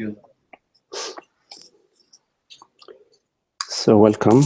you. So welcome.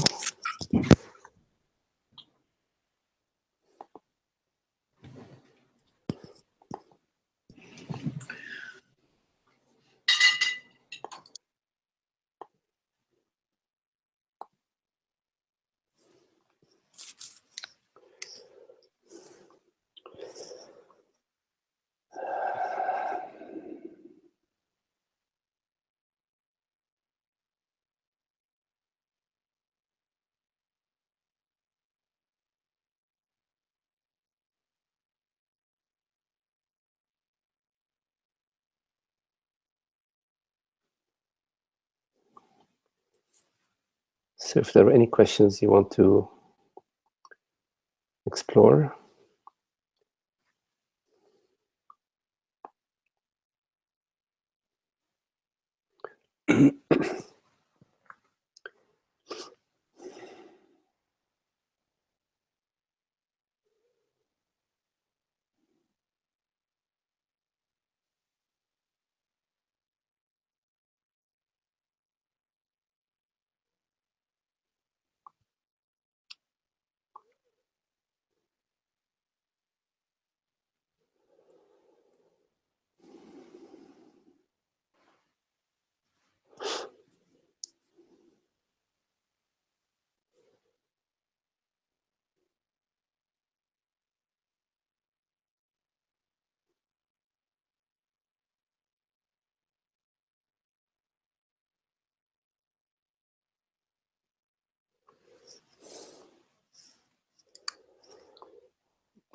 So if there are any questions you want to explore.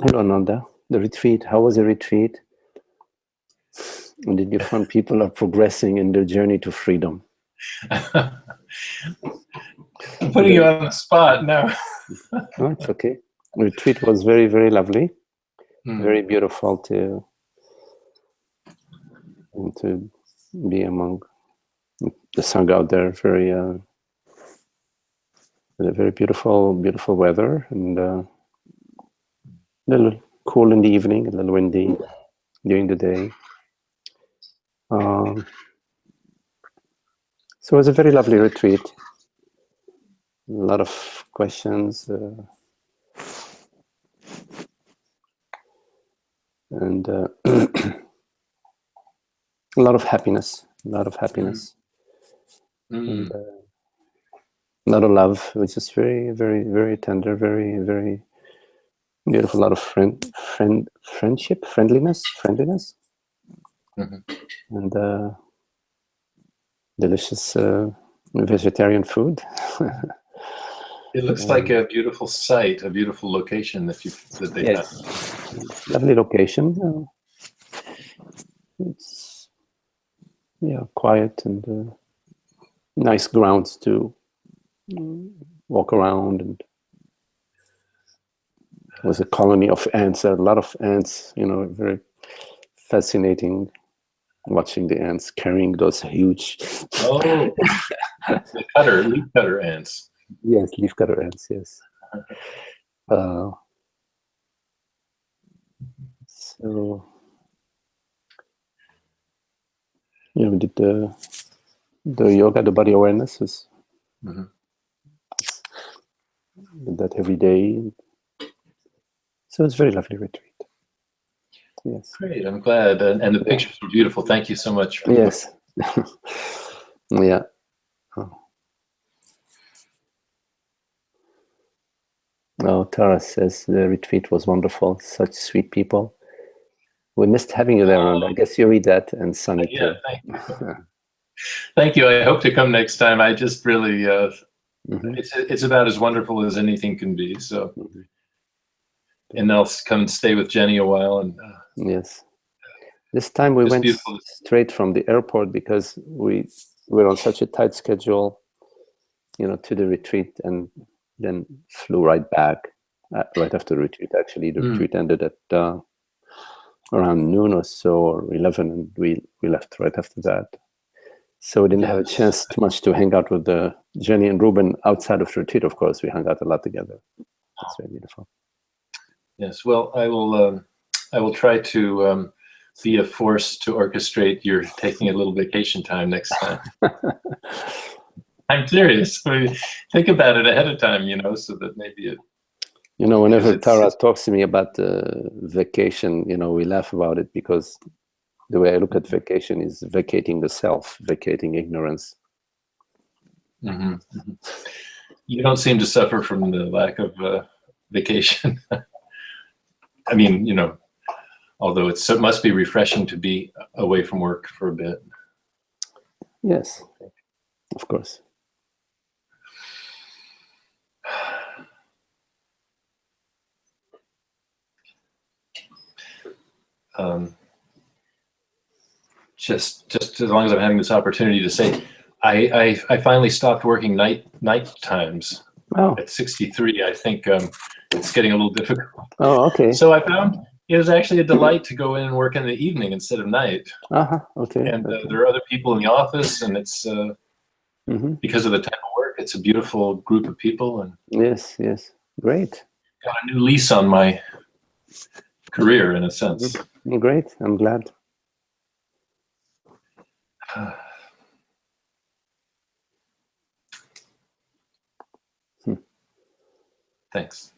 Hello, Nanda. The retreat, how was the retreat? And did you find people are progressing in their journey to freedom? I'm putting you on the spot now. No, it's okay. The retreat was very, very lovely. Very beautiful to be among the Sangha out there. Very, very beautiful, beautiful weather, and a little cool in the evening, a little windy during the day. So it was a very lovely retreat. A lot of questions, and a lot of happiness. A lot of happiness. And, a lot of love, which is very, very, very tender, very, very beautiful. A lot of friendship, friendliness, and delicious vegetarian food. It looks like a beautiful site, a beautiful location that they have. Lovely location. It's quiet and nice grounds to walk around, and it was a colony of ants. A lot of ants. Very fascinating. Watching the ants carrying those huge. The leaf cutter ants. Yes, leaf cutter ants. Yes. So we did the yoga, the body awareness. Did that every day. So it's a very lovely retreat. Yes. Great, I'm glad. And the pictures were beautiful. Thank you so much. Yes. Yeah. Oh, Tara says the retreat was wonderful. Such sweet people. We missed having you there, and I guess you read that, and Sunny too. Thank you. Thank you. I hope to come next time. I just really, it's about as wonderful as anything can be. So, and I'll come and stay with Jenny a while. And yes, this time we went straight from the airport because we were on such a tight schedule, to the retreat, and then flew right back right after the retreat. Actually, the retreat ended at around noon or so, or 11, and we left right after that. So we didn't have a chance too much to hang out with Jenny and Ruben outside of the retreat. Of course, we hung out a lot together. That's very beautiful. Yes, well, I will try to be a force to orchestrate your taking a little vacation time next time. I'm serious. I mean, think about it ahead of time, you know, so that maybe it. You know, whenever Tara talks to me about vacation, you know, we laugh about it because the way I look at vacation is vacating the self, vacating ignorance. Mm-hmm. Mm-hmm. You don't seem to suffer from the lack of vacation. I mean, you know, although it must be refreshing to be away from work for a bit. Yes, of course. Just as long as I'm having this opportunity to say, I finally stopped working night times. Oh. At 63, I think it's getting a little difficult. Oh, okay. So I found it was actually a delight to go in and work in the evening instead of night. Okay. And there are other people in the office, and it's because of the type of work, it's a beautiful group of people. And yes, great. Got a new lease on my career, in a sense. Great, I'm glad. Thanks.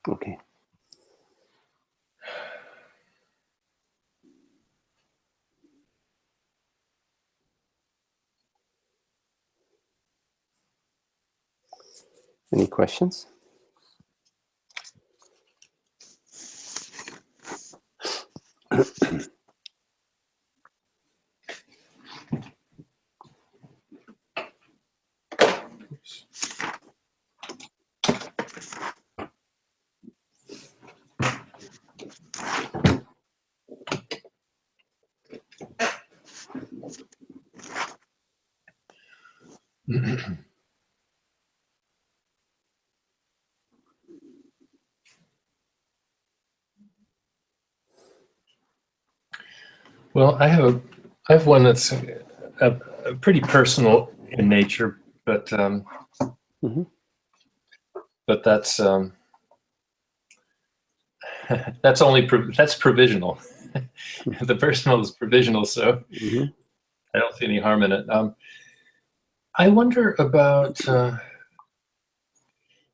Okay. Any questions? Well, I have one that's a pretty personal in nature, but but that's that's provisional. The personal is provisional, so I don't see any harm in it. I wonder about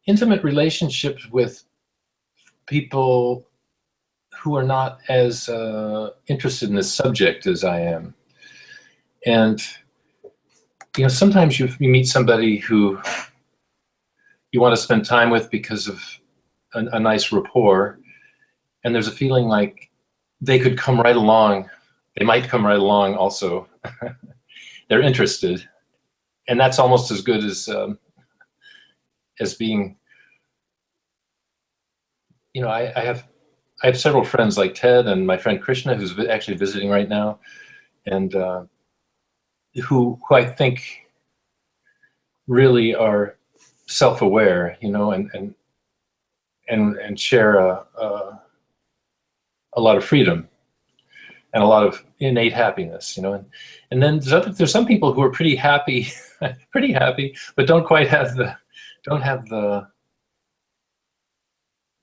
intimate relationships with people who are not as interested in this subject as I am. And, you know, sometimes you meet somebody who you want to spend time with because of a nice rapport, and there's a feeling like they could come right along. They might come right along also. They're interested. And that's almost as good as being, you know, I have several friends like Ted and my friend Krishna, who's actually visiting right now, and who I think really are self-aware, you know, and share a lot of freedom and a lot of innate happiness, you know. And then there's some people who are pretty happy, but don't quite have the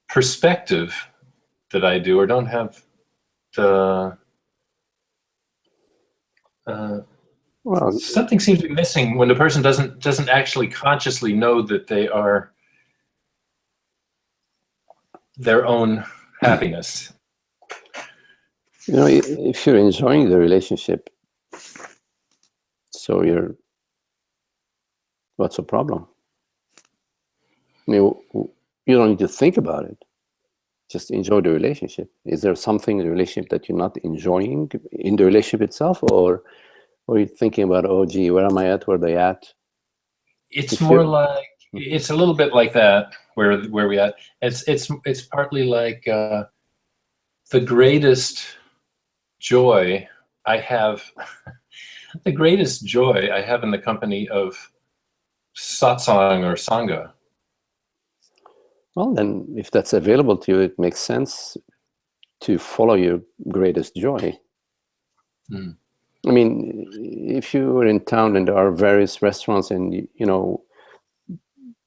perspective that I do, or don't have the well, something seems to be missing when the person doesn't actually consciously know that they are their own happiness. You know, if you're enjoying the relationship, it's So what's the problem? I mean, you don't need to think about it. Just enjoy the relationship. Is there something in the relationship that you're not enjoying in the relationship itself, or are you thinking about, oh, gee, where am I at? Where are they at? It's more like, it's a little bit like that. Where we at? It's partly like the greatest joy I have. The greatest joy I have in the company of satsang or sangha. Well, then, if that's available to you, it makes sense to follow your greatest joy. Mm. I mean, if you were in town and there are various restaurants, and you know,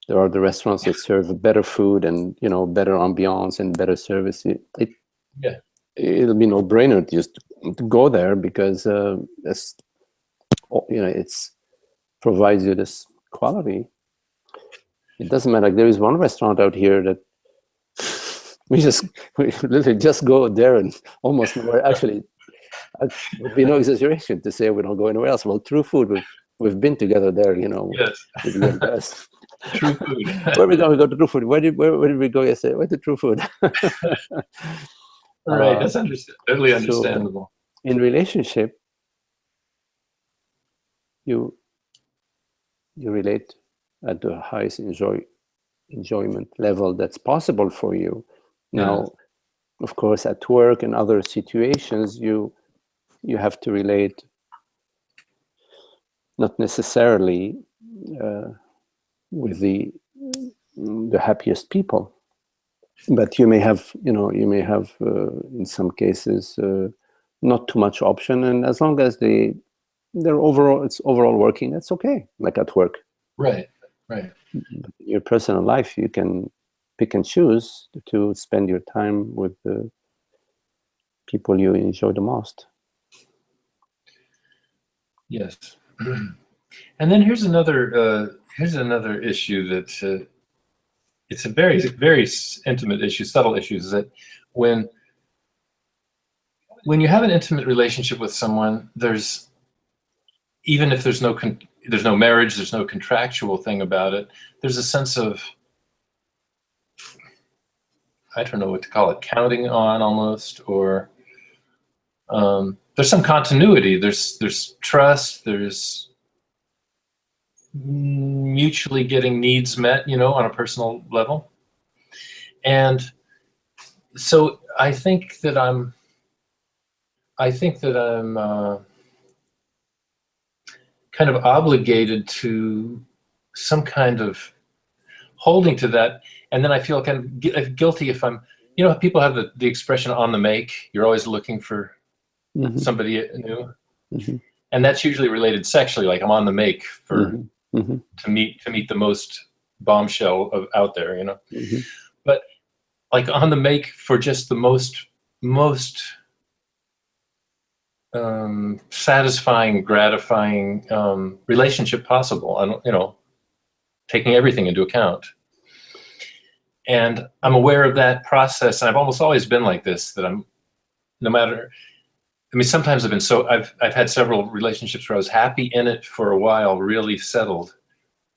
there are the restaurants that serve better food and, you know, better ambiance and better service, it'll be no-brainer just to go there, because it's, you know, it's provides you this quality. It doesn't matter. Like, there is one restaurant out here that we literally just go there and almost nowhere. Actually, it would be no exaggeration to say we don't go anywhere else. Well, True Food, we've been together there, you know. Yes. With you guys. True Food. Where we go to True Food. Where did we go yesterday? Went to True Food. Right, that's totally understandable. So in relationship, you relate at the highest enjoyment level that's possible for you. Now, of course, at work and other situations, you have to relate not necessarily with the happiest people, but you may have, in some cases, not too much option, and as long as it's overall working, that's okay. Like at work, right. In your personal life, you can pick and choose to spend your time with the people you enjoy the most. Yes. And then here's another issue that it's a very, very intimate issue, subtle issue, is that when you have an intimate relationship with someone, even if there's no marriage, there's no contractual thing about it, there's a sense of, I don't know what to call it, counting on almost, or there's some continuity. There's trust. There's mutually getting needs met, on a personal level. And so I think that I'm kind of obligated to some kind of holding to that. And then I feel kind of guilty if I'm, people have the expression on the make. You're always looking for somebody new. Mm-hmm. And that's usually related sexually. Like, I'm on the make for to meet the most bombshell out there, Mm-hmm. But like, on the make for just the most satisfying, gratifying relationship possible. Taking everything into account. And I'm aware of that process, and I've almost always been like this. That I'm, no matter. I mean, sometimes I've had several relationships where I was happy in it for a while, really settled.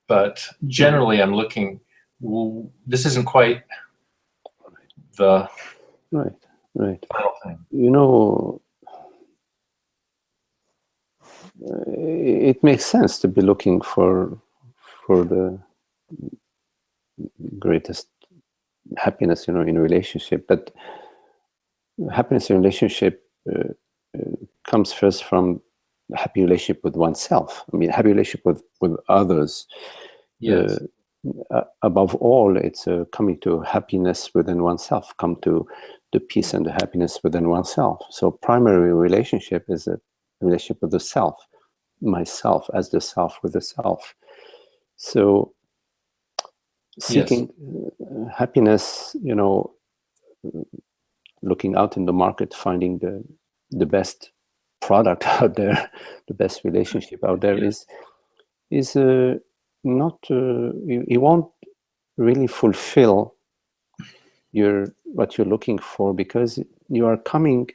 But generally, I'm looking, well, this isn't quite the right final thing. It makes sense to be looking for the greatest happiness, in a relationship. But happiness in a relationship comes first from a happy relationship with oneself. I mean, happy relationship with others. Yes. Above all, it's coming to happiness within oneself, come to the peace and the happiness within oneself. So primary relationship is a relationship with the self, myself as the self with the self. So seeking happiness, looking out in the market, finding the best product out there, the best relationship out there is not, you won't really fulfill what you're looking for, because you are coming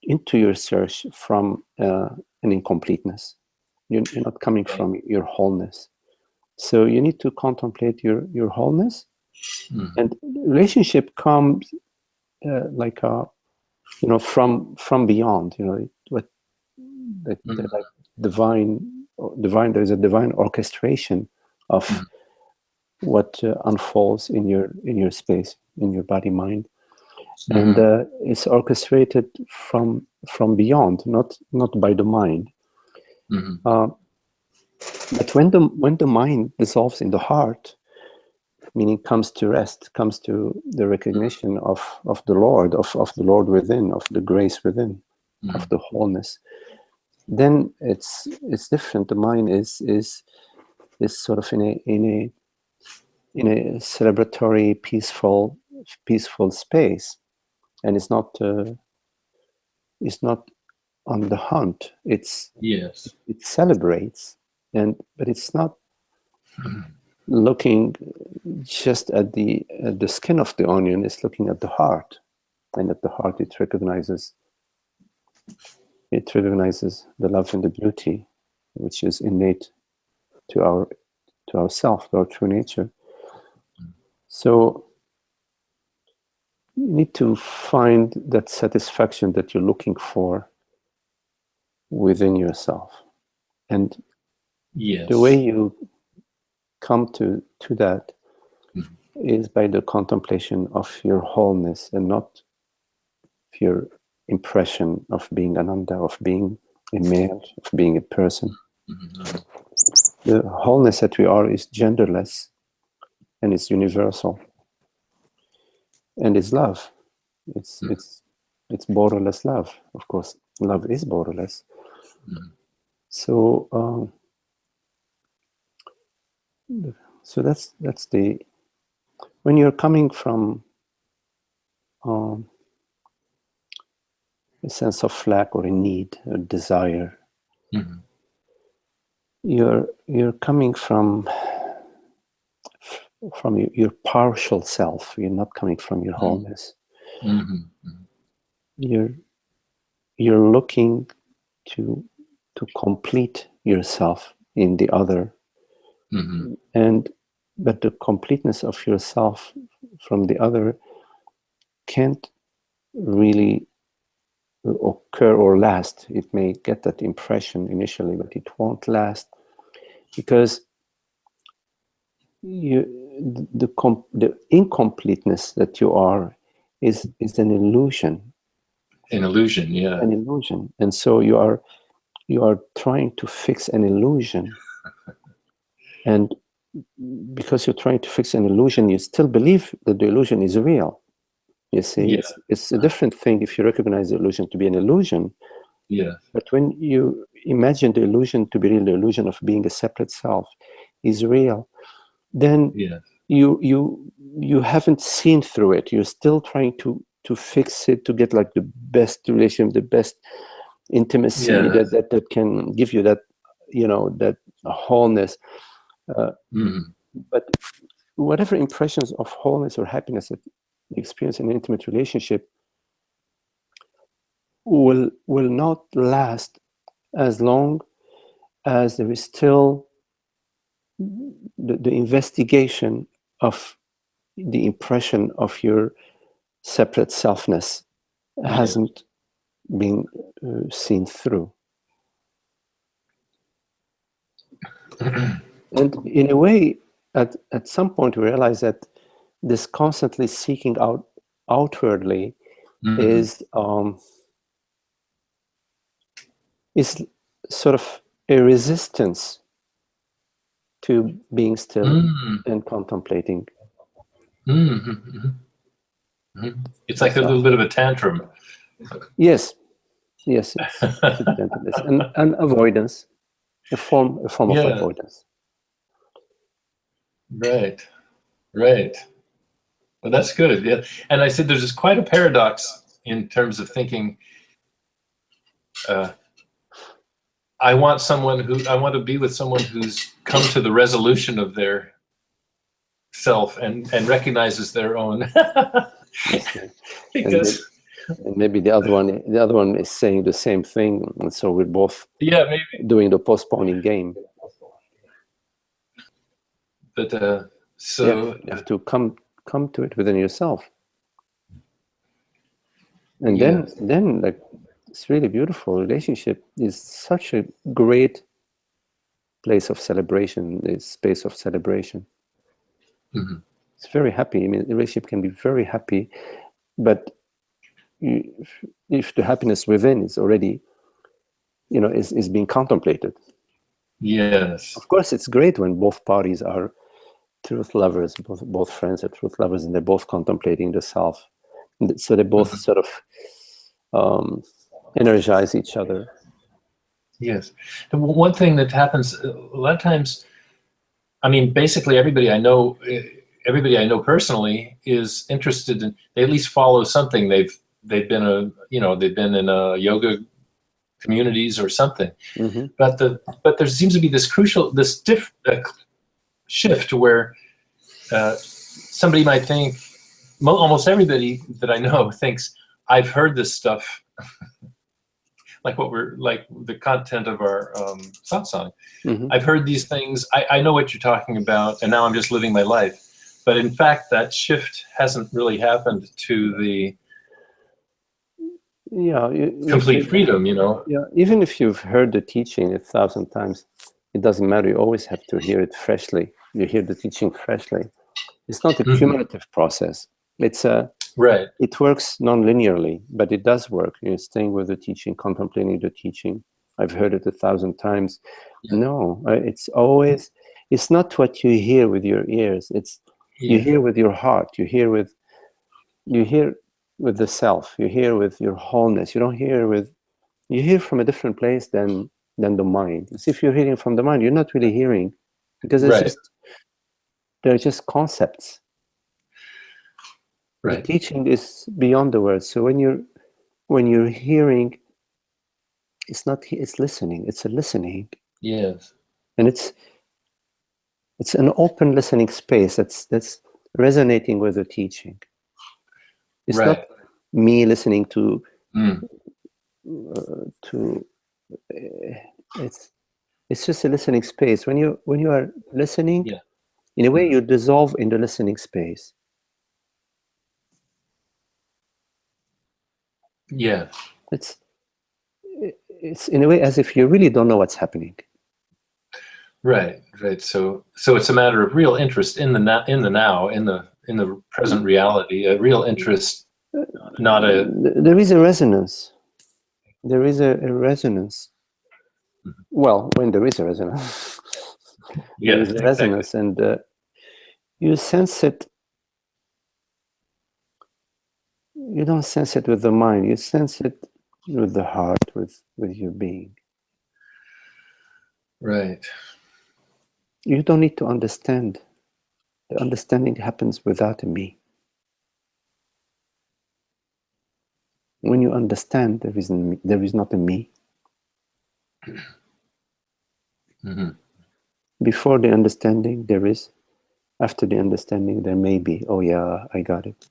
into your search from an incompleteness. You're not coming from your wholeness. So you need to contemplate your wholeness, and relationship comes like a, from beyond. What like divine. There is a divine orchestration of what unfolds in your space, in your body mind, and it's orchestrated from beyond, not by the mind. But when the mind dissolves in the heart, meaning comes to rest, comes to the recognition of the Lord, of the Lord within, of the grace within, of the wholeness, then it's different. The mind is sort of in a celebratory, peaceful space, and it's not on the hunt. It celebrates, but it's not looking just at the skin of the onion. It's looking at the heart, and at the heart it recognizes the love and the beauty which is innate to ourself, to our true nature. So you need to find that satisfaction that you're looking for within yourself, and the way you come to that is by the contemplation of your wholeness, and not your impression of being Ananda, of being a male, of being a person. The wholeness that we are is genderless, and it's universal, and it's love. It's borderless love. Of course, love is borderless. So that's the, when you're coming from a sense of lack or a need, a desire, you're coming from your partial self. You're not coming from your wholeness. You're looking to complete yourself in the other, but the completeness of yourself from the other can't really occur or last. It may get that impression initially, but it won't last, because the incompleteness that you are is an illusion. An illusion, yeah. An illusion, and so you are trying to fix an illusion, and because you're trying to fix an illusion, you still believe that the illusion is real. You see, it's a different thing if you recognize the illusion to be an illusion. But when you imagine the illusion to be real, the illusion of being a separate self is real, then you haven't seen through it. You're still trying to fix it, to get like the best relation, the best intimacy that can give you that, that wholeness. But whatever impressions of wholeness or happiness that you experience in an intimate relationship will not last as long as there is still the investigation of the impression of your separate selfness hasn't been seen through. And in a way, at some point, we realize that this constantly seeking outwardly is sort of a resistance to being still and contemplating. It's like a little bit of a tantrum. Yes, it's gentleness and avoidance, a form of avoidance. Right. Well, that's good. Yeah, and I said there's quite a paradox in terms of thinking. I want to be with someone who's come to the resolution of their self and recognizes their own. Because And maybe the other one is saying the same thing, and so we're both maybe doing the postponing game. But so you have to come to it within yourself, and then like it's really beautiful. Relationship is such a great place of celebration, a space of celebration. Mm-hmm. It's very happy. I mean, the relationship can be very happy, but if the happiness within is already, is being contemplated. Yes. Of course, it's great when both parties are truth lovers, both friends are truth lovers, and they're both contemplating the self. So they both sort of energize each other. Yes. The one thing that happens a lot of times, I mean, basically everybody I know personally is interested in, they at least follow something. They've been in a yoga communities or something. Mm-hmm. But there seems to be this shift where somebody might think, almost everybody that I know thinks, I've heard this stuff, like the content of our satsang. Mm-hmm. I've heard these things. I know what you're talking about, and now I'm just living my life. But in fact, that shift hasn't really happened to the complete freedom, Yeah, even if you've heard the teaching 1,000 times, it doesn't matter. You always have to hear it freshly. You hear the teaching freshly. It's not a cumulative process. It's right. It works non-linearly, but it does work. You're staying with the teaching, contemplating the teaching. I've heard it 1,000 times. Yeah. No, it's always. It's not what you hear with your ears. It's you hear with your heart. You hear with the self. You hear with your wholeness. You hear from a different place than the mind. As if you're hearing from the mind, you're not really hearing, because they're just concepts. Right. The teaching is beyond the words. So when you're hearing, it's listening. It's a listening. Yes. And it's an open listening space that's resonating with the teaching. It's not me listening to it's just a listening space. When you are listening, in a way you dissolve in the listening space. Yeah. It's in a way as if you really don't know what's happening. Right. So it's a matter of real interest in the now, in the present reality, a real interest, not a... There is a resonance. There is a resonance. Well, when there is a resonance, there is a resonance, and you sense it. You don't sense it with the mind. You sense it with the heart, with your being. Right. You don't need to understand. The understanding happens without a me. When you understand, there is not a me. Mm-hmm. Before the understanding, there is. After the understanding, there may be. Oh yeah, I got it.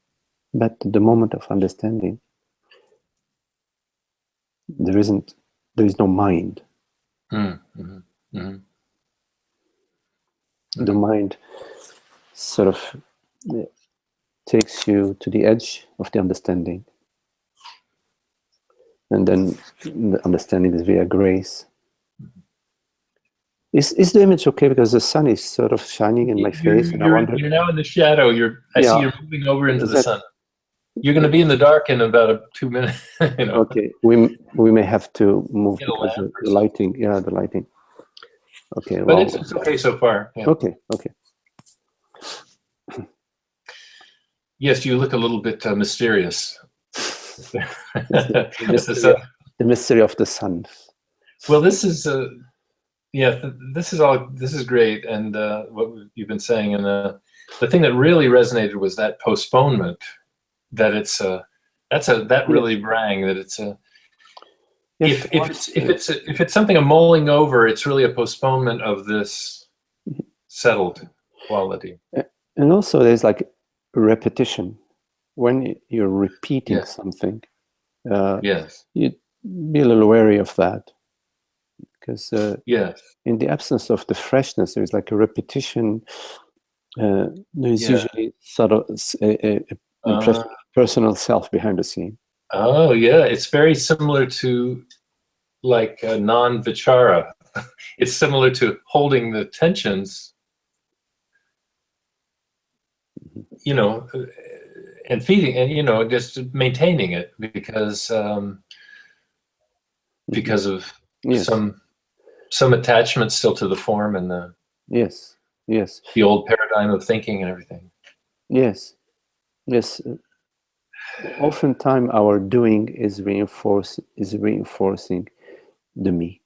But the moment of understanding, there is no mind. Mm-hmm. Mm-hmm. The mind sort of takes you to the edge of the understanding. And then the understanding is via grace. Is the image okay? Because the sun is sort of shining in my face, and I wonder. You're now in the shadow. I see you're moving over into the sun. You're going to be in the dark in about 2 minutes. Okay, we may have to move because of the lighting. Yeah, the lighting. Okay, but it's okay so far. Yeah. Okay. Yes, you look a little bit mysterious. The mystery of the sun. Well, this is this is great, and what you've been saying, and the thing that really resonated was that postponement. That that really rang. That it's a if it's something I'm mulling over, it's really a postponement of this settled quality. And also, there's like repetition. When you're repeating something, Yes. you'd be a little wary of that, because yes. in the absence of the freshness, there's like a repetition. There's usually sort of a impression of personal self behind the scene. Oh, yeah. It's very similar to like non-vichara. It's similar to holding the tensions, you know, and feeding, and, you know, just maintaining it because of Yes. some attachment still to the form and the yes the old paradigm of thinking and everything. Yes. Oftentimes our doing is reinforcing the me.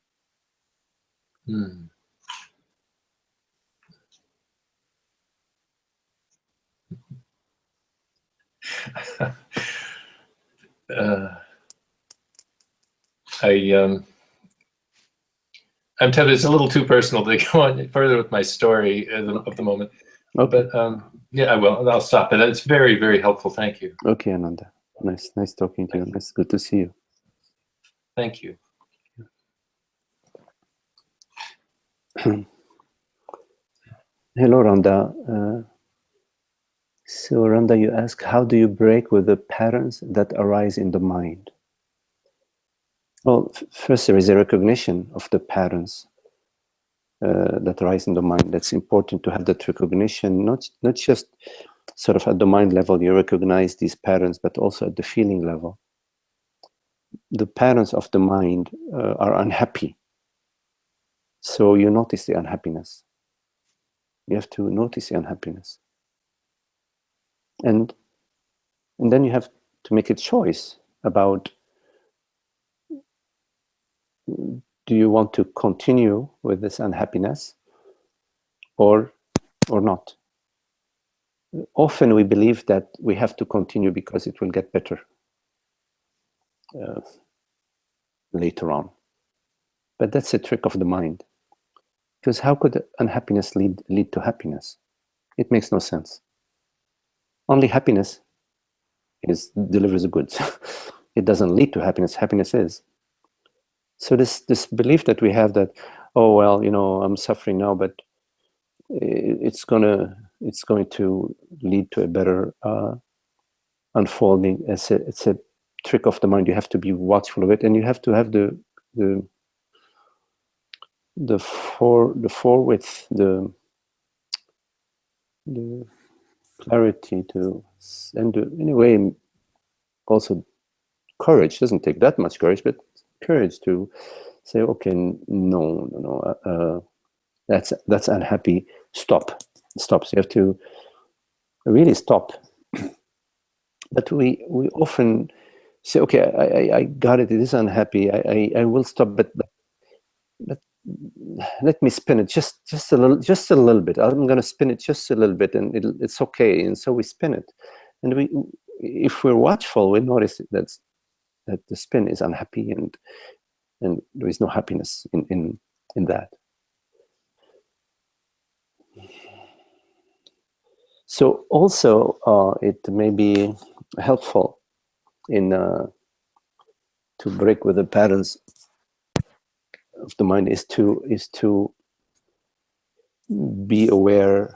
I'm tempted. It's a little too personal to go on further with my story of the moment. Okay. But yeah, I will. I'll stop it. It's very, very helpful. Thank you. Okay, Ananda. Nice talking to you. It's good to see you. Thank you. Hello, Randa. So, Randa, you ask, how do you break with the patterns that arise in the mind? Well, first there is a recognition of the patterns that arise in the mind. That's important to have that recognition, not just sort of at the mind level, you recognize these patterns, but also at the feeling level. The patterns of the mind are unhappy. So you notice the unhappiness. You have to notice the unhappiness. And then you have to make a choice about, do you want to continue with this unhappiness or not? Often we believe that we have to continue because it will get better later on. But that's a trick of the mind. Because how could unhappiness lead to happiness? It makes no sense. Only happiness delivers the goods. It doesn't lead to happiness. Happiness is. So this belief that we have that, oh well, you know, I'm suffering now, but it's going to lead to a better unfolding. It's a trick of the mind. You have to be watchful of it, and you have to have the forwidth, the clarity to, and in a way also courage. Doesn't take that much courage, but courage to say, okay, no, that's unhappy. Stop. So you have to really stop. But we often say, okay, I got it. It is unhappy. I will stop. But let me spin it just a little bit. I'm going to spin it just a little bit, and it's okay. And so we spin it, and if we're watchful, we notice that the spin is unhappy, and there is no happiness in that. So also it may be helpful to break with the patterns of the mind is to be aware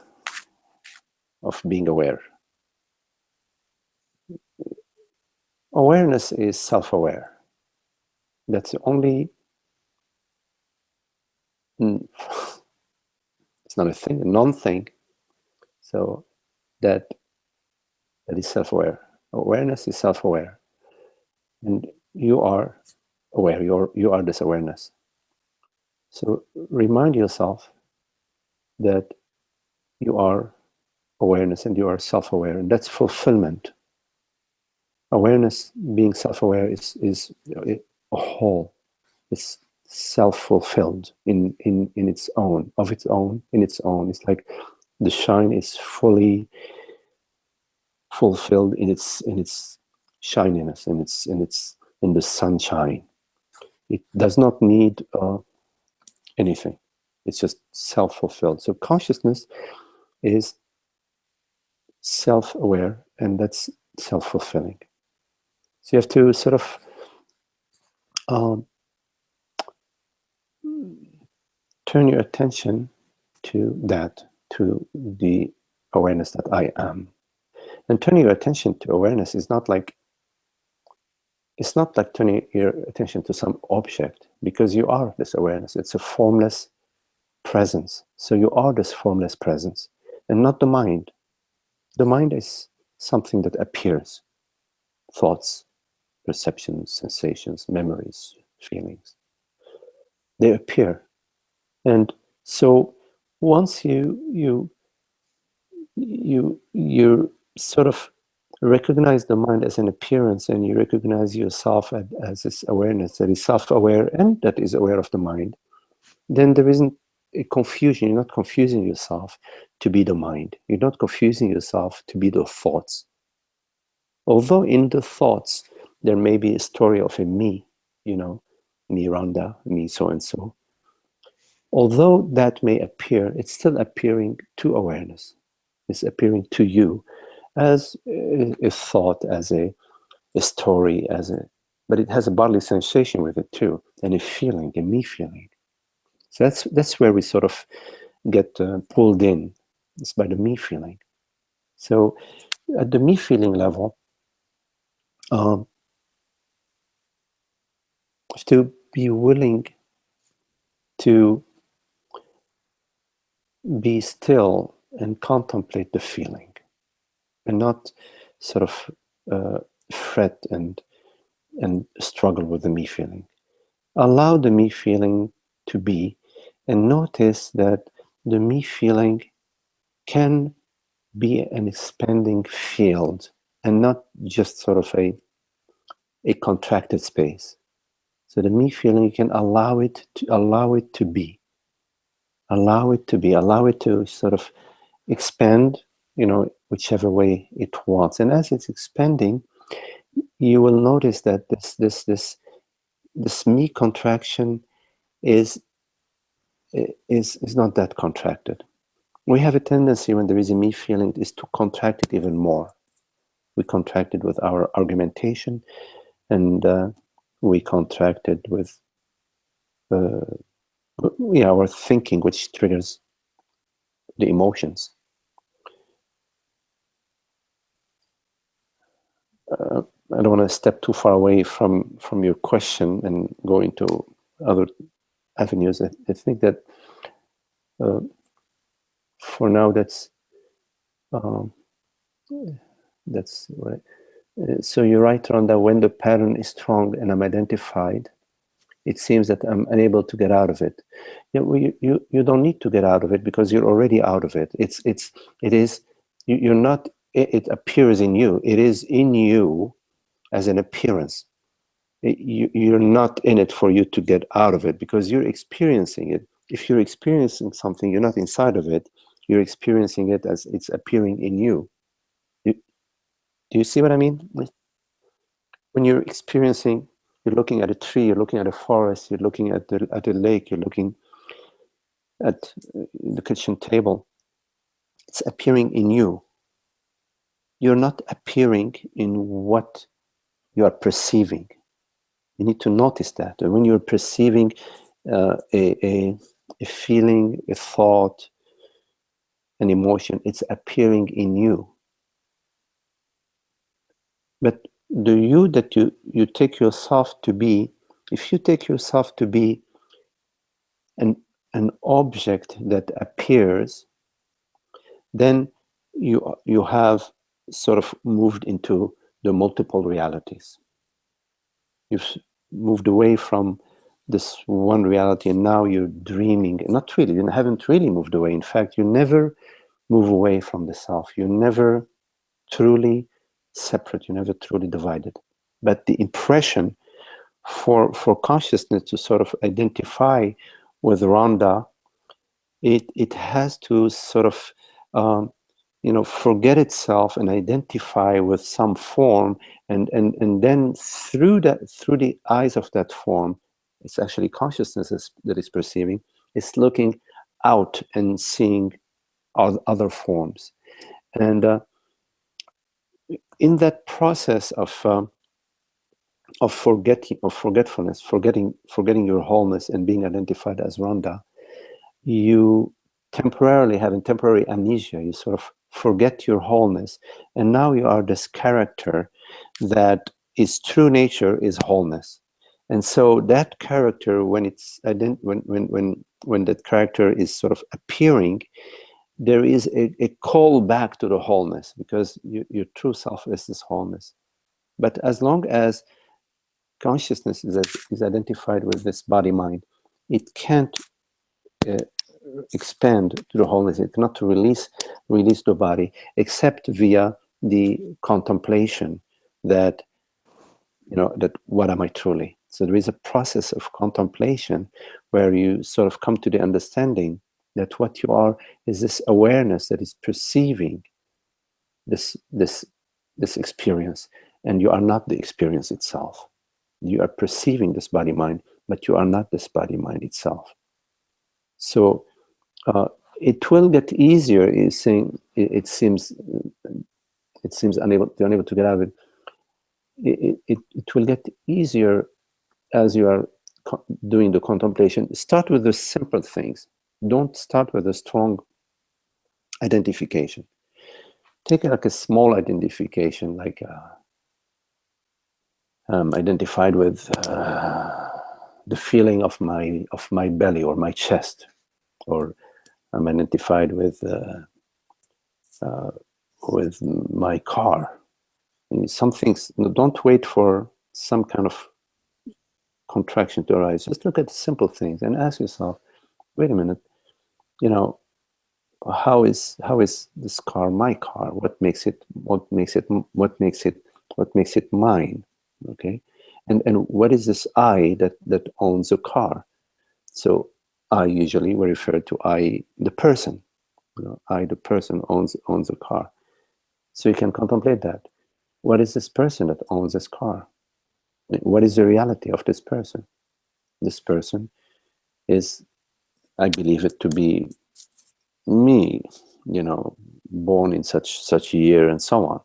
of being aware. Awareness is self-aware. That's the only. It's not a thing, a non-thing. So that is self-aware. Awareness is self-aware, and you are aware. You are this awareness. So remind yourself that you are awareness and you are self-aware, and that's fulfillment. Awareness, being self-aware, is a whole. It's self-fulfilled in its own, of its own, in its own. It's like the shine is fully fulfilled in its shininess, in the sunshine. It does not need anything. It's just self-fulfilled. So consciousness is self-aware, and that's self-fulfilling. So you have to sort of turn your attention to that, to the awareness that I am. And turning your attention to awareness is not like, it's not like turning your attention to some object, because you are this awareness. It's a formless presence. So you are this formless presence, and not the mind. The mind is something that appears. Thoughts, perceptions, sensations, memories, feelings. They appear. And so once you sort of recognize the mind as an appearance, and you recognize yourself as this awareness that is self-aware and that is aware of the mind, then there isn't a confusion. You're not confusing yourself to be the mind. You're not confusing yourself to be the thoughts. Although in the thoughts, there may be a story of a me, you know, me Randa, me so-and-so. Although that may appear, it's still appearing to awareness. It's appearing to you as a thought, as a story, but it has a bodily sensation with it too, and a feeling, a me feeling. So that's where we sort of get pulled in. It's by the me feeling. So at the me feeling level, to be willing to be still and contemplate the feeling, and not sort of fret and struggle with the me feeling. Allow the me feeling to be, and notice that the me feeling can be an expanding field and not just sort of a contracted space. So the me feeling, you can allow it to be. Allow it to be. Allow it to sort of expand, you know, whichever way it wants. And as it's expanding, you will notice that this me contraction is not that contracted. We have a tendency when there is a me feeling is to contract it even more. We contract it with our argumentation, and we contract it with our thinking, which triggers the emotions. I don't want to step too far away from your question and go into other avenues. I think that for now that's right. So you're right, Randa. When the pattern is strong and I'm identified, it seems that I'm unable to get out of it. Yeah, well, you don't need to get out of it, because you're already out of it. You're not. It appears in you. It is in you as an appearance. You're not in it for you to get out of it, because you're experiencing it. If you're experiencing something, you're not inside of it. You're experiencing it as it's appearing in you. Do you see what I mean? When you're experiencing, you're looking at a tree, you're looking at a forest, you're looking at a lake, you're looking at the kitchen table. It's appearing in you. You're not appearing in what you are perceiving. You need to notice that. And when you're perceiving a feeling, a thought, an emotion, it's appearing in you. But the you that you take yourself to be, if you take yourself to be an object that appears, then you have sort of moved into the multiple realities. You've moved away from this one reality, and now you're dreaming. Not really, you haven't really moved away. In fact, you never move away from the self. You're never truly separate. You're never truly divided. But the impression for consciousness to sort of identify with Randa, it has to sort of forget itself and identify with some form, and then through the eyes of that form, it's actually consciousness that is perceiving. It's looking out and seeing other forms, and in that process of of forgetfulness, forgetting your wholeness and being identified as Rhonda, you temporarily having temporary amnesia. You sort of forget your wholeness, and now you are this character that its true nature is wholeness. And so that character, when it's when that character is sort of appearing, there is a call back to the wholeness, because your true self is this wholeness. But as long as consciousness is identified with this body mind, it can't expand to the wholeness. It cannot release the body except via the contemplation that, that what am I truly? So there is a process of contemplation where you sort of come to the understanding that what you are is this awareness that is perceiving this experience, and you are not the experience itself. You are perceiving this body mind, but you are not this body mind itself. So it will get easier. It seems unable to get out of it. It will get easier as you are doing the contemplation. Start with the simple things. Don't start with a strong identification. Take like a small identification, like I'm identified with the feeling of my belly or my chest, or I'm identified with my car. And some things, don't wait for some kind of contraction to arise. Just look at the simple things and ask yourself, wait a minute, how is this car my car? What makes it mine? Okay, and what is this I that owns a car? So I usually we refer to I, the person. I, the person, owns a car. So you can contemplate that. What is this person that owns this car? What is the reality of this person? This person is, I believe it to be me, born in such a year and so on.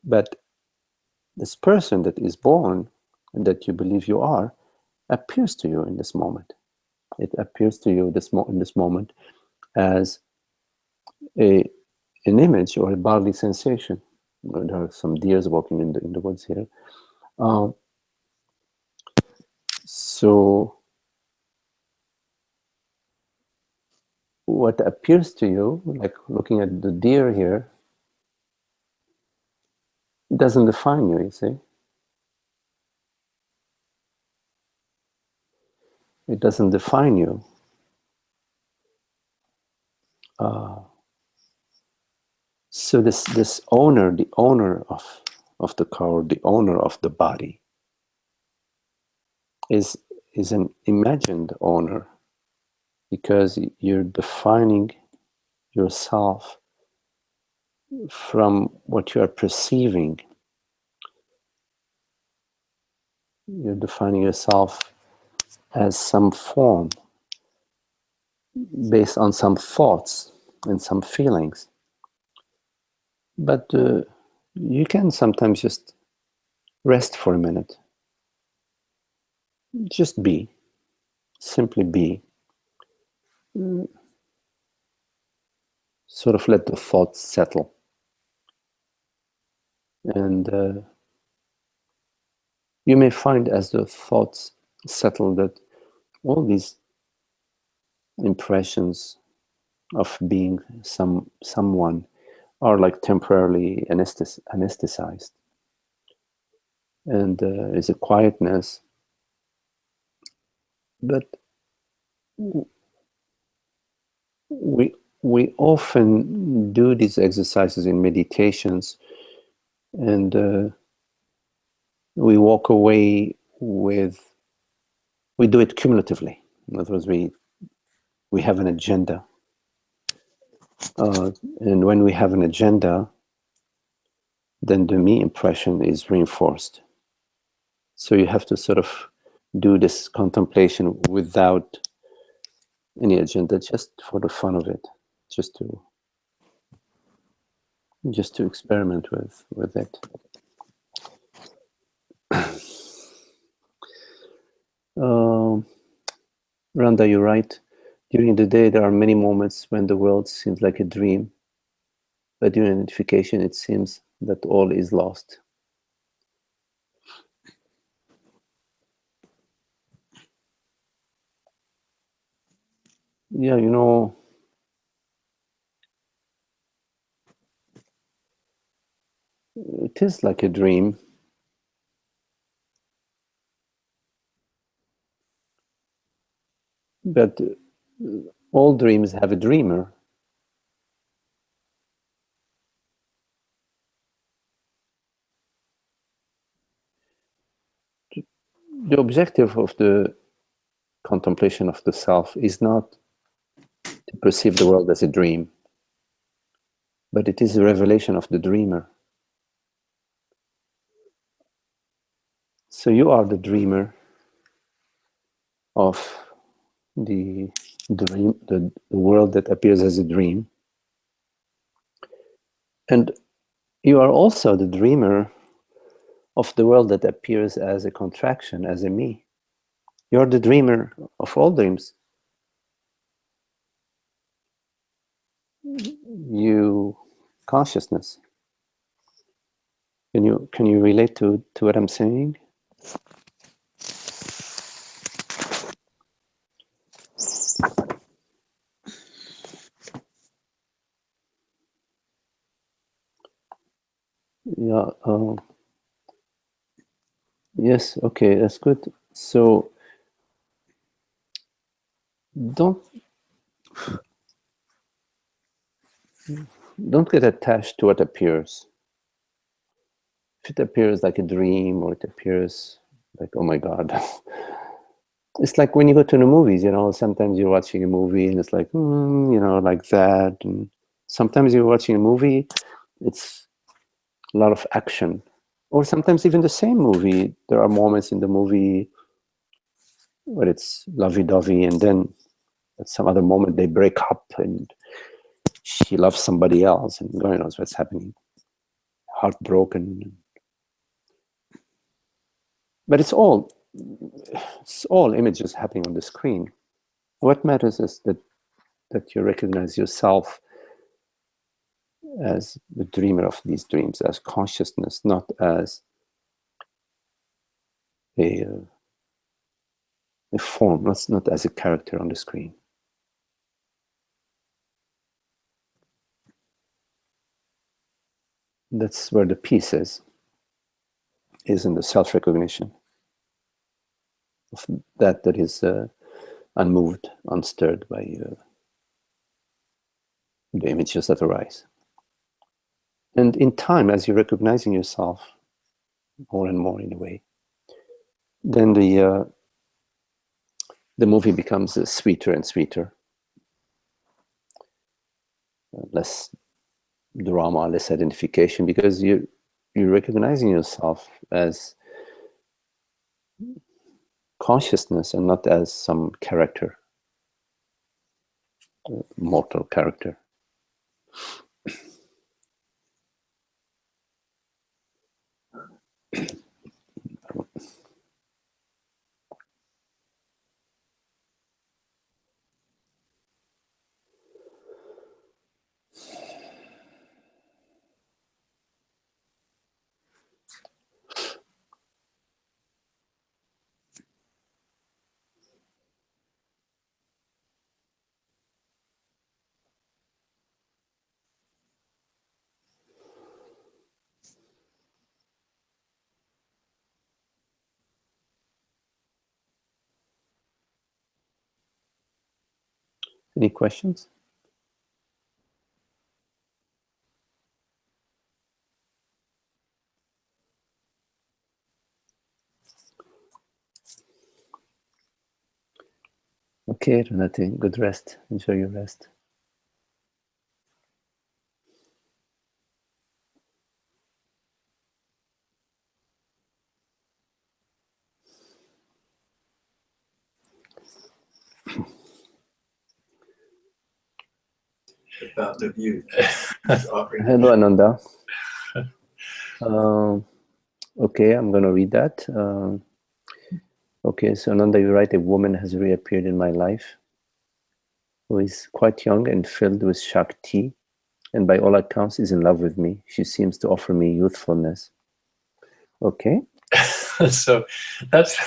But this person that is born and that you believe you are appears to you in this moment. It appears to you in this moment as an image or a bodily sensation. There are some deers walking in the woods here. So what appears to you, like looking at the deer here, doesn't define you, you see. It doesn't define you. So this owner, the owner of the car, the owner of the body, is an imagined owner, because you're defining yourself from what you are perceiving. You're defining yourself as some form based on some thoughts and some feelings. But you can sometimes just rest for a minute. Just be. Simply be. Sort of let the thoughts settle. And you may find as the thoughts settle that all these impressions of being someone are like temporarily anesthetized. And there's a quietness. But we often do these exercises in meditations, and we walk away with, we do it cumulatively. In other words, we have an agenda. And when we have an agenda, then the me impression is reinforced. So you have to sort of do this contemplation without any agenda, just for the fun of it, just to experiment with it. Randa, you're right. During the day, there are many moments when the world seems like a dream. But during identification, it seems that all is lost. Yeah, you know, it is like a dream. But all dreams have a dreamer. The objective of the contemplation of the self is not to perceive the world as a dream, but it is a revelation of the dreamer. So you are the dreamer of the dream, the world that appears as a dream. And you are also the dreamer of the world that appears as a contraction, as a me. You're the dreamer of all dreams. You, consciousness. Can you relate to what I'm saying? Yeah. Yes. Okay. That's good. So don't get attached to what appears. If it appears like a dream, or it appears like, oh my God. It's like when you go to the movies, you know, sometimes you're watching a movie and it's like, you know, like that. And sometimes you're watching a movie, it's a lot of action. Or sometimes even the same movie, there are moments in the movie where it's lovey-dovey, and then at some other moment they break up and she loves somebody else, and God knows what's happening. Heartbroken. But it's all images happening on the screen. What matters is that you recognize yourself as the dreamer of these dreams, as consciousness, not as a form, not as a character on the screen. That's where the peace is in the self-recognition of that is unmoved, unstirred by the images that arise. And in time, as you're recognizing yourself more and more in a way, then the movie becomes sweeter and sweeter, less drama, less identification, because you're recognizing yourself as consciousness and not as some character, mortal character. Any questions? Okay, Renate, good rest. Enjoy your rest. About the view. Hello, Ananda. Okay, I'm going to read that. Okay, so Nanda, you write, a woman has reappeared in my life who is quite young and filled with Shakti, and by all accounts is in love with me. She seems to offer me youthfulness. Okay. So that's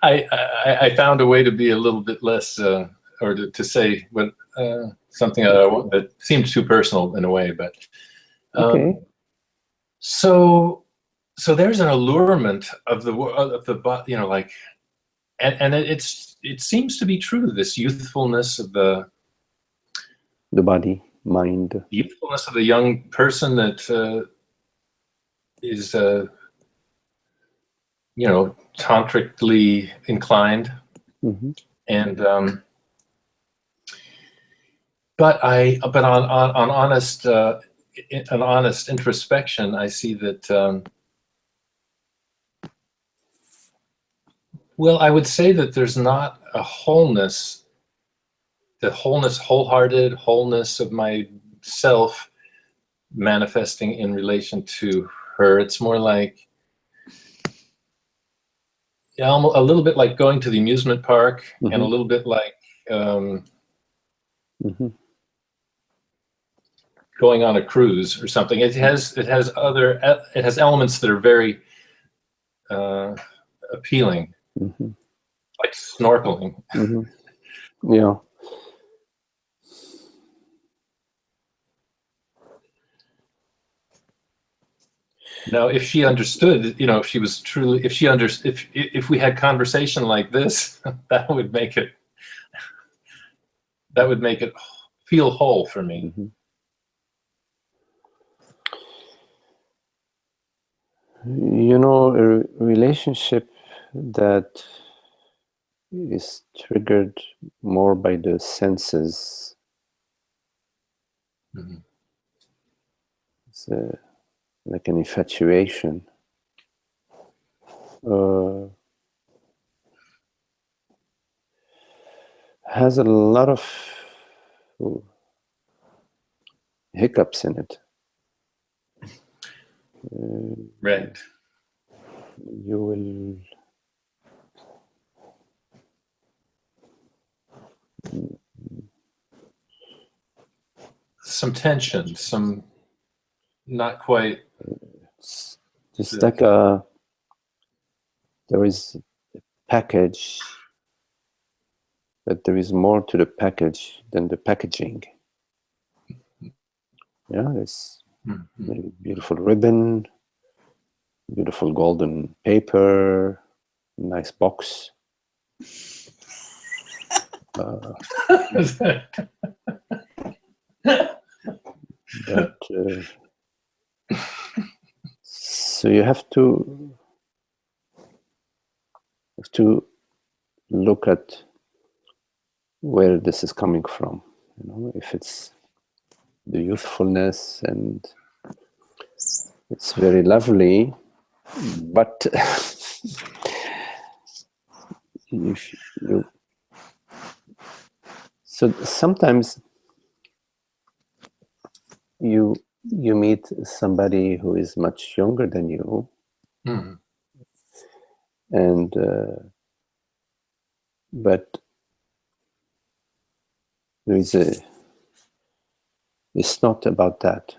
I found a way to be a little bit less, or to say what something that seemed too personal in a way, but okay. So there's an allurement of the like, and it seems to be true, this youthfulness of the body, mind, youthfulness of the young person that is tantrically inclined. mm-hmm. And but on honest an honest introspection, I see that well, I would say that there's not a wholeness, wholehearted wholeness of myself manifesting in relation to her. It's more like, yeah, a little bit like going to the amusement park, mm-hmm. and a little bit like mm-hmm. going on a cruise or something. It has elements that are very appealing, mm-hmm. like snorkeling. Mm-hmm. Yeah. Now, if she understood, if she was truly, if we had conversation like this, that would make it feel whole for me. Mm-hmm. A relationship that is triggered more by the senses. Mm-hmm. It's like an infatuation. Has a lot of hiccups in it. Right. You will some tension, some not quite. It's just like there is a package, but there is more to the package than the packaging. Yeah, there's mm-hmm. beautiful ribbon, beautiful golden paper, nice box. But so you have to look at where this is coming from. If it's the youthfulness, and it's very lovely, but if you, so sometimes you meet somebody who is much younger than you, mm-hmm. and but it's not about that.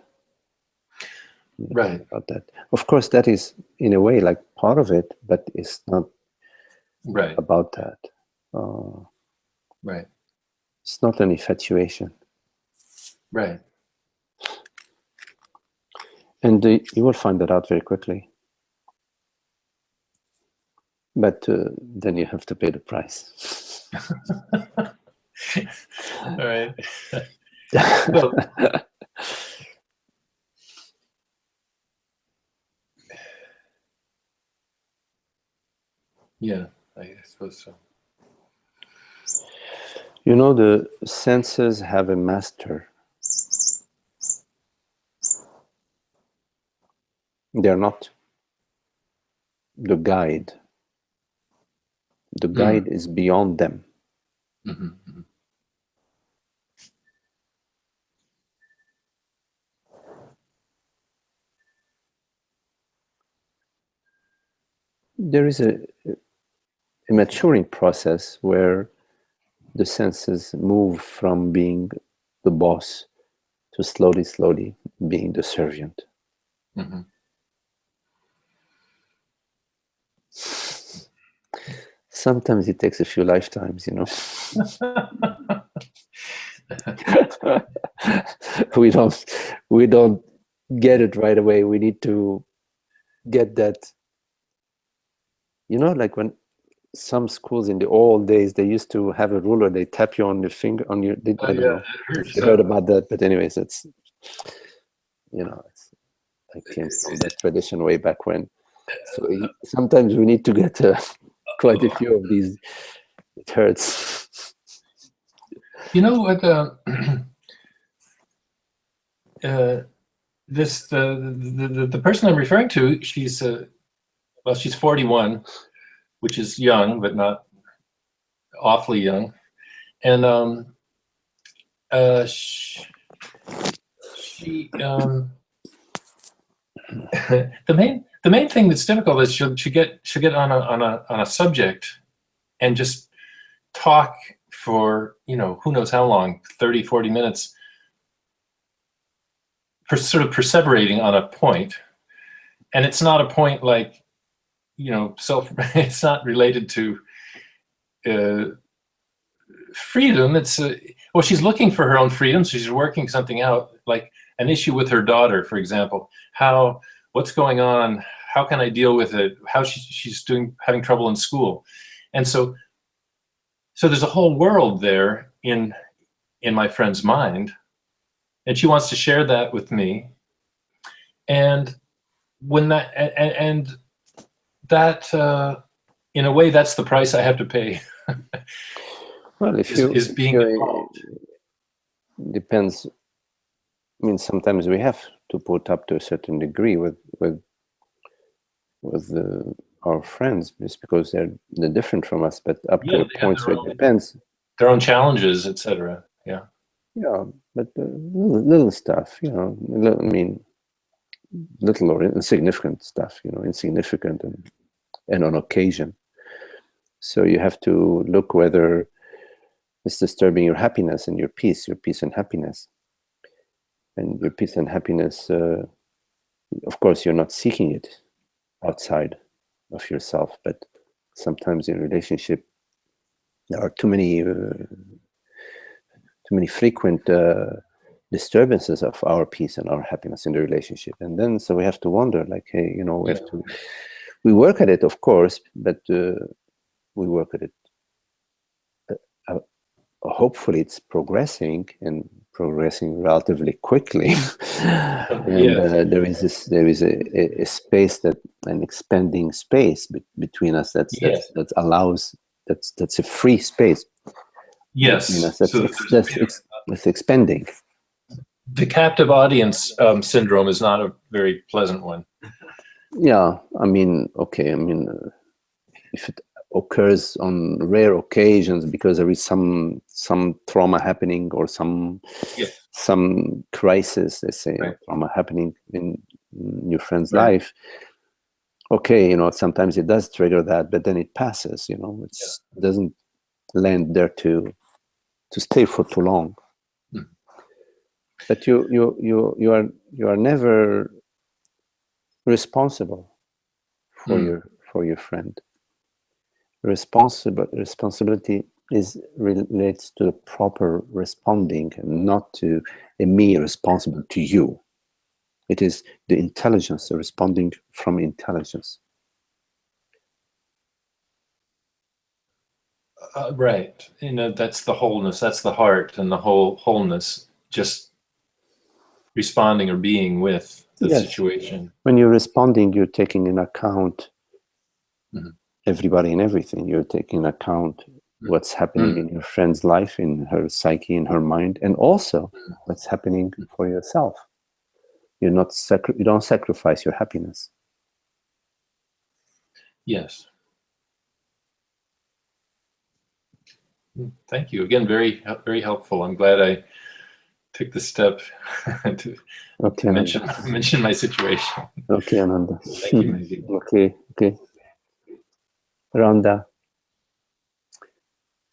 Right. About that. Of course, that is in a way like part of it, but it's not right about that. Right. It's not an infatuation. Right. And you will find that out very quickly. But then you have to pay the price. All right. Well, yeah, I suppose so. The senses have a master. They're not the guide. The guide is beyond them. Mm-hmm. Mm-hmm. There is a a maturing process where the senses move from being the boss to slowly being the servant. Mm-hmm. Sometimes it takes a few lifetimes, you know. we don't get it right away. We need to get that, you know, like when some schools in the old days, they used to have a ruler, they tap you on your finger, on your, I don't know if you heard about that, but anyways, it's, you know, I came from that tradition way back when. So sometimes we need to get quite a few of these. It hurts. You know what? The person I'm referring to, she's 41, which is young, but not awfully young, and she the main thing that's difficult is she'll get on a subject and just talk for, you know, who knows how long, 30, 40 minutes, sort of perseverating on a point. And it's not a point like, you know, it's not related to freedom. It's well, she's looking for her own freedom, so she's working something out, like an issue with her daughter, for example. What's going on? How can I deal with it? How she's having trouble in school. And so there's a whole world there in my friend's mind, and she wants to share that with me. And when that in a way, that's the price I have to pay. Well, is being involved. Depends. I mean, sometimes we have to put up to a certain degree with our friends, just because they're different from us. But up to a point where it depends. Their own challenges, etc. Yeah. Yeah, but little stuff, you know. I mean, little or insignificant stuff, you know, insignificant and on occasion. So you have to look whether it's disturbing your happiness and your peace and happiness. And your peace and happiness, of course, you're not seeking it outside of yourself, but sometimes in relationship, there are too many frequent disturbances of our peace and our happiness in the relationship. And then, so we have to wonder, like, hey, you know, we work at it, of course, but we work at it. Hopefully it's progressing and progressing relatively quickly. And there is a space, an expanding space between us that allows, that's a free space. Yes, it's expanding. The captive audience syndrome is not a very pleasant one. Yeah, I mean, okay, I mean, if it occurs on rare occasions because there is some trauma happening or some crisis, let's say, trauma happening in your friend's life. Okay, you know, sometimes it does trigger that, but then it passes. You know, it doesn't land there to stay for too long. But you are never responsible for your friend. Responsibility relates to the proper responding, and not to a me responsible to you. It is the intelligence, the responding from intelligence. Right. You know, that's the wholeness, that's the heart, and the wholeness, just responding or being with the situation. When you're responding, you're taking into account everybody and everything. You're taking into account what's happening in your friend's life, in her psyche, in her mind, and also what's happening for yourself. You don't sacrifice your happiness. Yes. Thank you again. Very, very helpful. I'm glad I took the step to mention my situation. Okay, Ananda. Thank you, Maggie. Okay. Rhonda.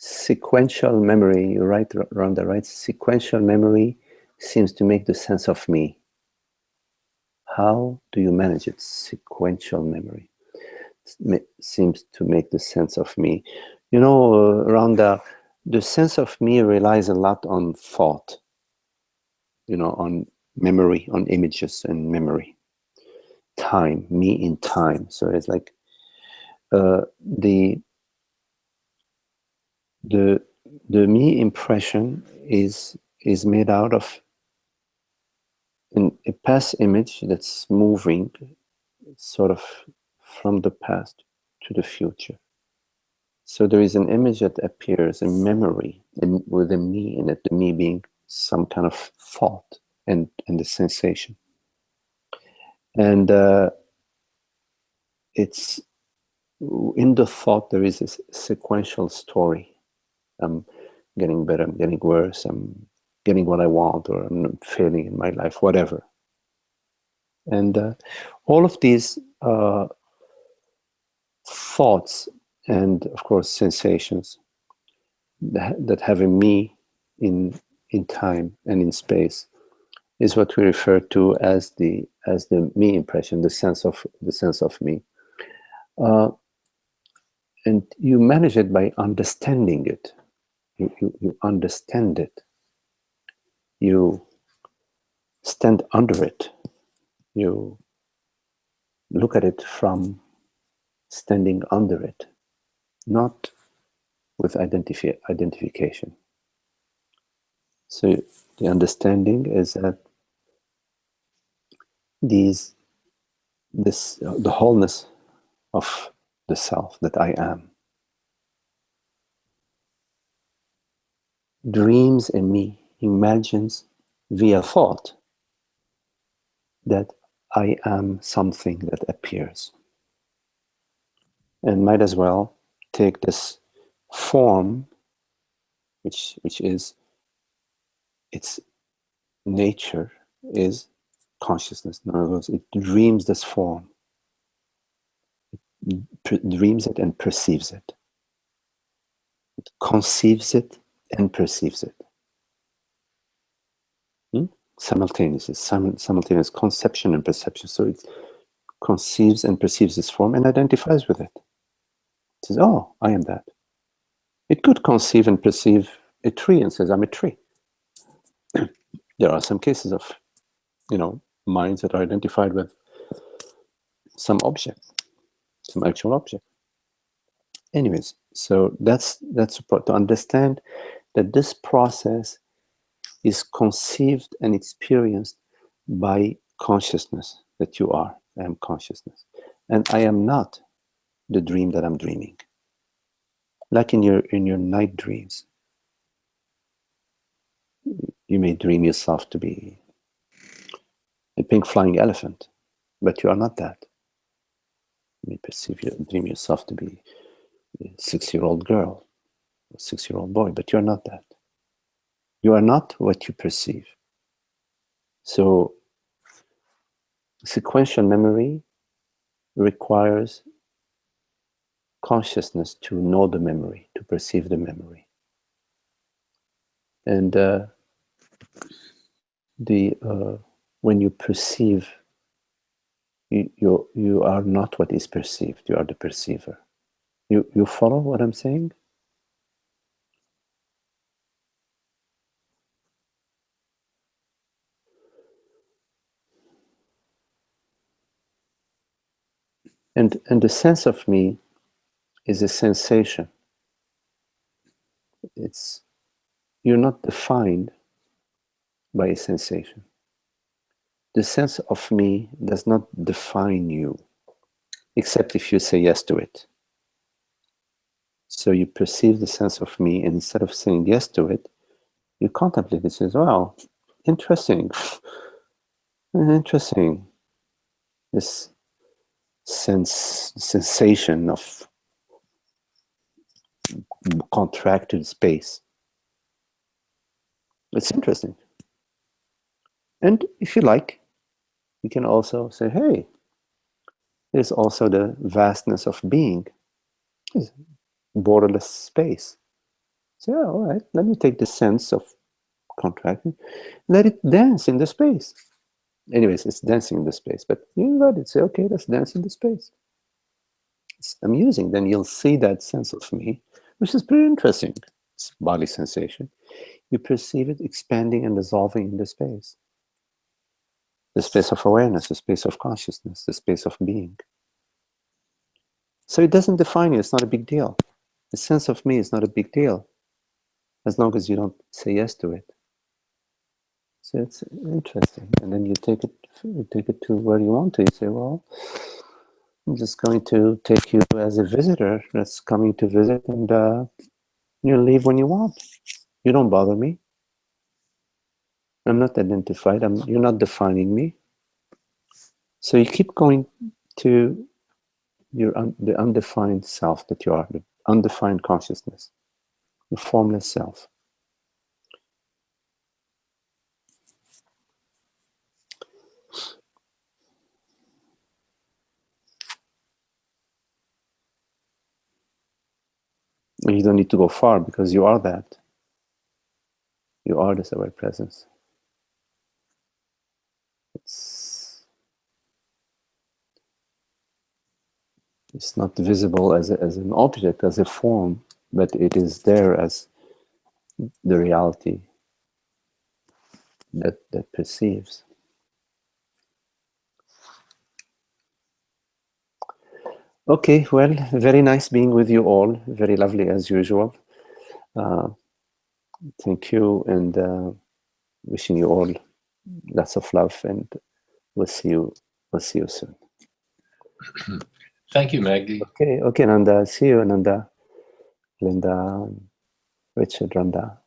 sequential memory, you're right, Rhonda, right? Sequential memory seems to make the sense of me. How do you manage it? Sequential memory seems to make the sense of me. You know, Rhonda, the sense of me relies a lot on thought, you know, on memory, on images and memory. Time, me in time. So it's like the me impression is made out of a past image that's moving sort of from the past to the future. So there is an image that appears, a memory, with a me in it, the me being some kind of thought and the sensation. And it's in the thought there is a sequential story. I'm getting better, I'm getting worse, I'm getting what I want, or I'm failing in my life, whatever. And all of these thoughts and, of course, sensations that have a me in time and in space is what we refer to as the me impression, the sense of me. And you manage it by understanding it. You understand it. You stand under it. You look at it from standing under it, not with identification. So the understanding is that the wholeness of the self that I am dreams in me, imagines via thought that I am something that appears, and might as well take this form, which is its nature is consciousness. In other words, it dreams this form, it dreams it and perceives it. It conceives it and perceives it. Simultaneous conception and perception. So it conceives and perceives this form and identifies with it. It says, oh, I am that. It could conceive and perceive a tree and says, I'm a tree. There are some cases of, minds that are identified with some object, some actual object. Anyways, so that's to understand that this process is conceived and experienced by consciousness, that you are. I am consciousness. And I am not the dream that I'm dreaming. Like in your night dreams, you may dream yourself to be a pink flying elephant, but you are not that. You may dream yourself to be a 6-year-old girl, a 6-year-old boy, but you're not that. You are not what you perceive. So sequential memory requires consciousness to know the memory, to perceive the memory. And when you perceive, you are not what is perceived, you are the perceiver. You follow what I'm saying? And the sense of me is a sensation. You're not defined by a sensation. The sense of me does not define you, except if you say yes to it. So you perceive the sense of me, and instead of saying yes to it, you contemplate it. Says, wow, interesting. Interesting. This sensation of contracted space. It's interesting. And if you like, you can also say, hey, there's also the vastness of being. It's borderless space. So, yeah, all right, let me take the sense of contracting, let it dance in the space. Anyways, it's dancing in the space, but you let it say, okay, let's dance in the space. It's amusing. Then you'll see that sense of me, which is pretty interesting. It's body sensation. You perceive it expanding and dissolving in the space of awareness, the space of consciousness, the space of being. So it doesn't define you. It's not a big deal. The sense of me is not a big deal, as long as you don't say yes to it. So it's interesting. And then you take it to where you want to. You say, well, I'm just going to take you as a visitor that's coming to visit, and you leave when you want. You don't bother me. I'm not identified. You're not defining me. So you keep going to the undefined self that you are, the undefined consciousness, the formless self. And you don't need to go far, because you are that. You are this aware presence. It's not visible as an object, as a form, but it is there as the reality that perceives. Okay, well, very nice being with you all. Very lovely as usual. Thank you, and wishing you all lots of love, and we'll see you soon. Thank you, Maggie. Okay, Nanda. See you, Nanda, Linda, Richard, Randa.